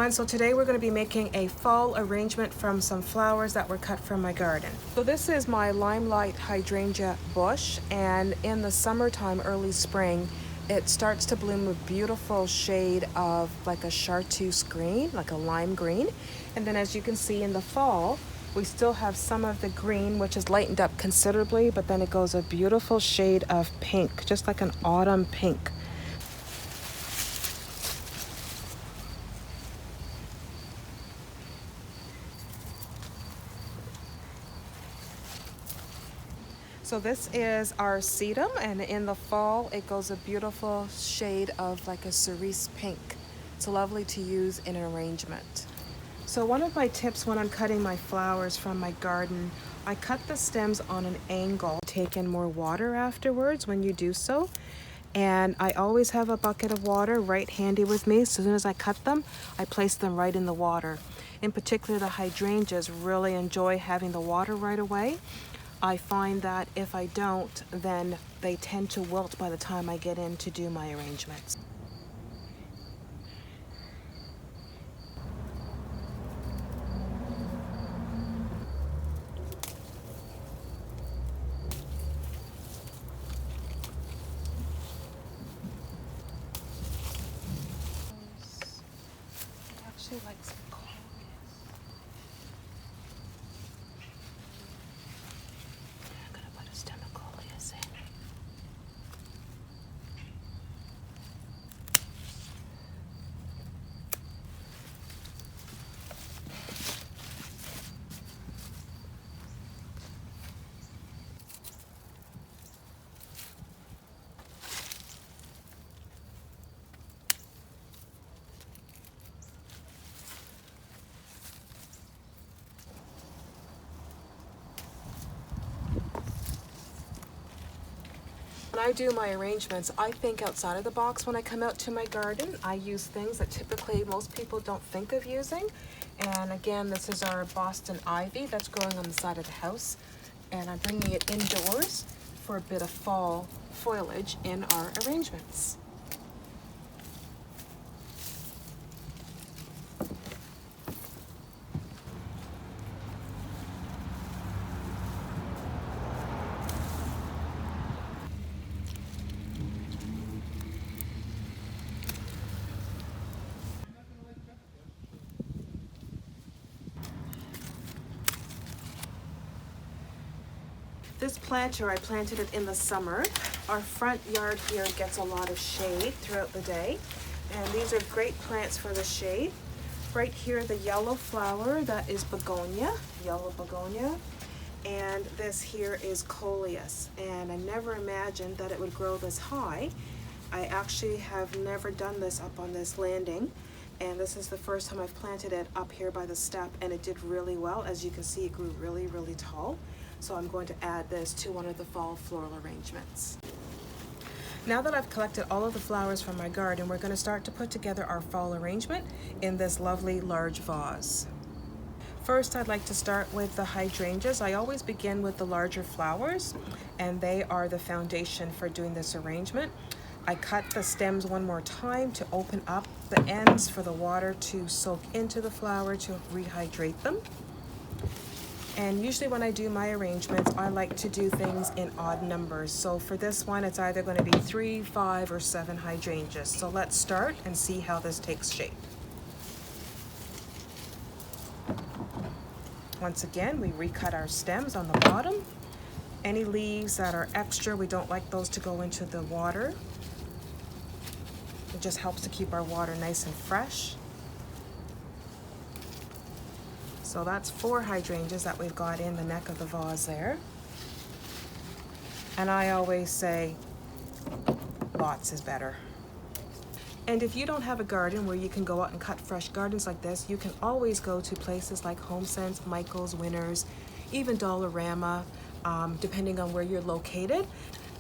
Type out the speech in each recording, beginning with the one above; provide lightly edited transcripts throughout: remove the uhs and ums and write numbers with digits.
everyone, so today we're going to be making a fall arrangement from some flowers that were cut from my garden. So this is my limelight hydrangea bush, and in the summertime, early spring, it starts to bloom a beautiful shade of like a chartreuse green, like a lime green. And then as you can see in the fall, we still have some of the green, which is lightened up considerably, but then it goes a beautiful shade of pink, just like an autumn pink. So this is our sedum, and in the fall it goes a beautiful shade of like a cerise pink. It's lovely to use in an arrangement. So one of my tips when I'm cutting my flowers from my garden, I cut the stems on an angle. Take in more water afterwards when you do so. And I always have a bucket of water right handy with me. So as soon as I cut them, I place them right in the water. In particular, the hydrangeas really enjoy having the water right away. I find that if I don't, then they tend to wilt by the time I get in to do my arrangements. I actually like some Coleus. I'm gonna put a stem of Coleus in. When I do my arrangements, I think outside of the box when I come out to my garden. I use things that typically most people don't think of using. And again, this is our Boston Ivy that's growing on the side of the house. And I'm bringing it indoors for a bit of fall foliage in our arrangements. This planter, I planted it in the summer. Our front yard here gets a lot of shade throughout the day, and these are great plants for the shade. Right here, the yellow flower, that is begonia, yellow begonia, and this here is Coleus, and I never imagined that it would grow this high. I actually have never done this up on this landing, and this is the first time I've planted it up here by the step, and it did really well. As you can see, it grew really, really tall. So I'm going to add this to one of the fall floral arrangements. Now that I've collected all of the flowers from my garden, we're going to start to put together our fall arrangement in this lovely large vase. First, I'd like to start with the hydrangeas. I always begin with the larger flowers, and they are the foundation for doing this arrangement. I cut the stems one more time to open up the ends for the water to soak into the flower to rehydrate them. And usually when I do my arrangements, I like to do things in odd numbers. So for this one, it's either going to be 3, 5, or 7 hydrangeas. So let's start and see how this takes shape. Once again, we recut our stems on the bottom. Any leaves that are extra, we don't like those to go into the water. It just helps to keep our water nice and fresh. So that's 4 hydrangeas that we've got in the neck of the vase there. And I always say lots is better. And if you don't have a garden where you can go out and cut fresh gardens like this, you can always go to places like HomeSense, Michael's, Winners, even Dollarama, depending on where you're located,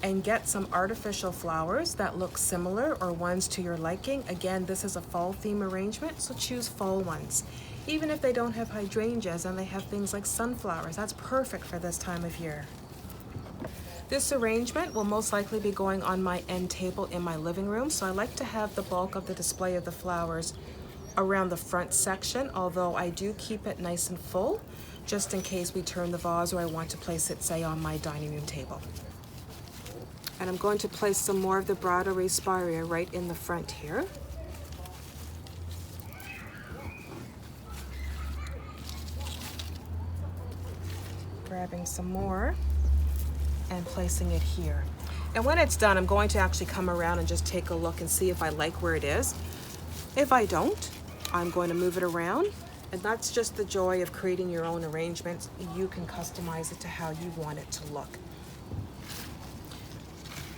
and get some artificial flowers that look similar or ones to your liking. Again, this is a fall theme arrangement, so choose fall ones. Even if they don't have hydrangeas and they have things like sunflowers, that's perfect for this time of year. This arrangement will most likely be going on my end table in my living room, so I like to have the bulk of the display of the flowers around the front section, although I do keep it nice and full, just in case we turn the vase or I want to place it, say, on my dining room table. And I'm going to place some more of the Bridal Spirea right in the front here. Grabbing some more and placing it here. And when it's done, I'm going to actually come around and just take a look and see if I like where it is. If I don't, I'm going to move it around. And that's just the joy of creating your own arrangements. You can customize it to how you want it to look.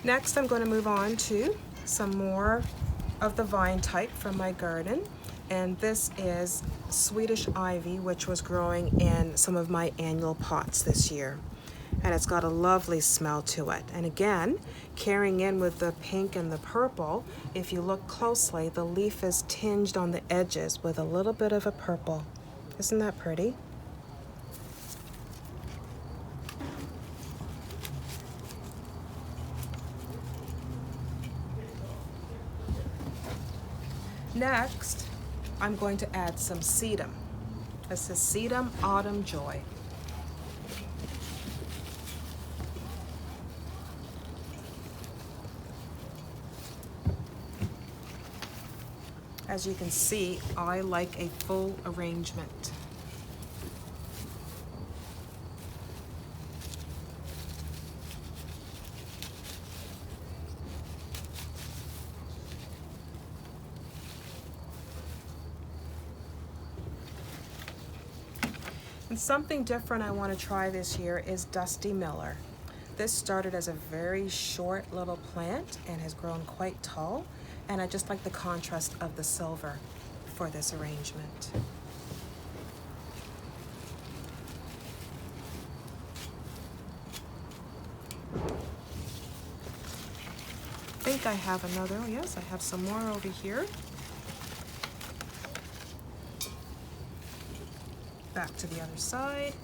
Next, I'm going to move on to some more of the vine type from my garden. And this is Swedish Ivy, which was growing in some of my annual pots this year. And it's got a lovely smell to it. And again, carrying in with the pink and the purple, if you look closely, the leaf is tinged on the edges with a little bit of a purple. Isn't that pretty? Next, I'm going to add some sedum. This is Sedum Joy. As you can see, I like a full arrangement. And something different I want to try this year is Dusty Miller. This started as a very short little plant and has grown quite tall. And I just like the contrast of the silver for this arrangement. I think I have another, yes, I have some more over here. Back to the other side.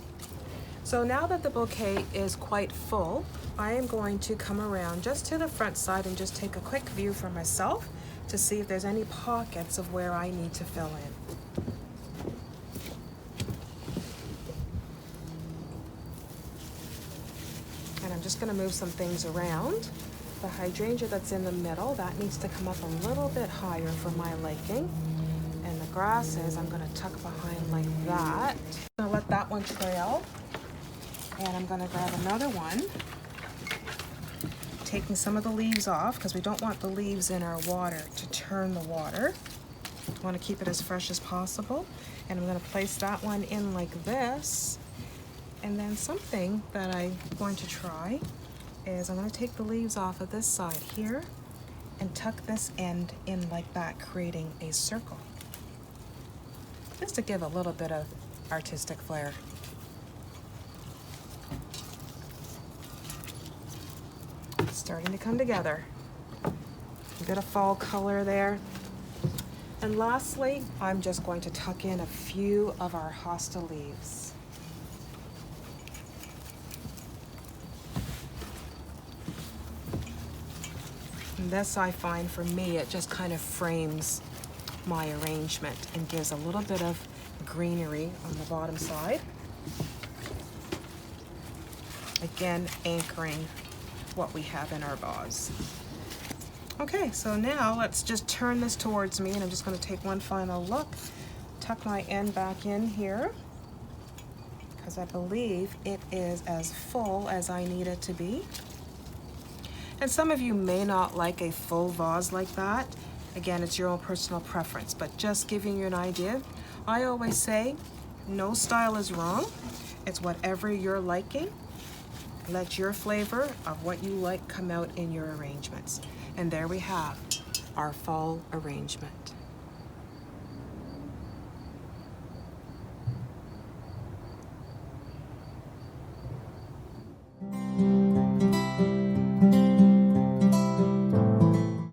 So now that the bouquet is quite full, I am going to come around just to the front side and just take a quick view for myself to see if there's any pockets of where I need to fill in. And I'm just going to move some things around. The hydrangea that's in the middle, that needs to come up a little bit higher for my liking. And the grasses, I'm going to tuck behind like that. I'm going to let that one trail. And I'm going to grab another one, taking some of the leaves off because we don't want the leaves in our water to turn the water. We want to keep it as fresh as possible. And I'm going to place that one in like this. And then something that I'm going to try is I'm going to take the leaves off of this side here and tuck this end in like that, creating a circle. Just to give a little bit of artistic flair. Starting to come together. A bit of fall color there. And lastly, I'm just going to tuck in a few of our Hosta Leaves. And this, I find, for me, it just kind of frames my arrangement and gives a little bit of greenery on the bottom side. Again, anchoring what we have in our vase. Okay, so now let's just turn this towards me, and I'm just going to take one final look, tuck my end back in here, because I believe it is as full as I need it to be. And some of you may not like a full vase like that. Again, it's your own personal preference, but just giving you an idea. I always say, no style is wrong. It's whatever you're liking. Let your flavor of what you like come out in your arrangements. And there we have our fall arrangement.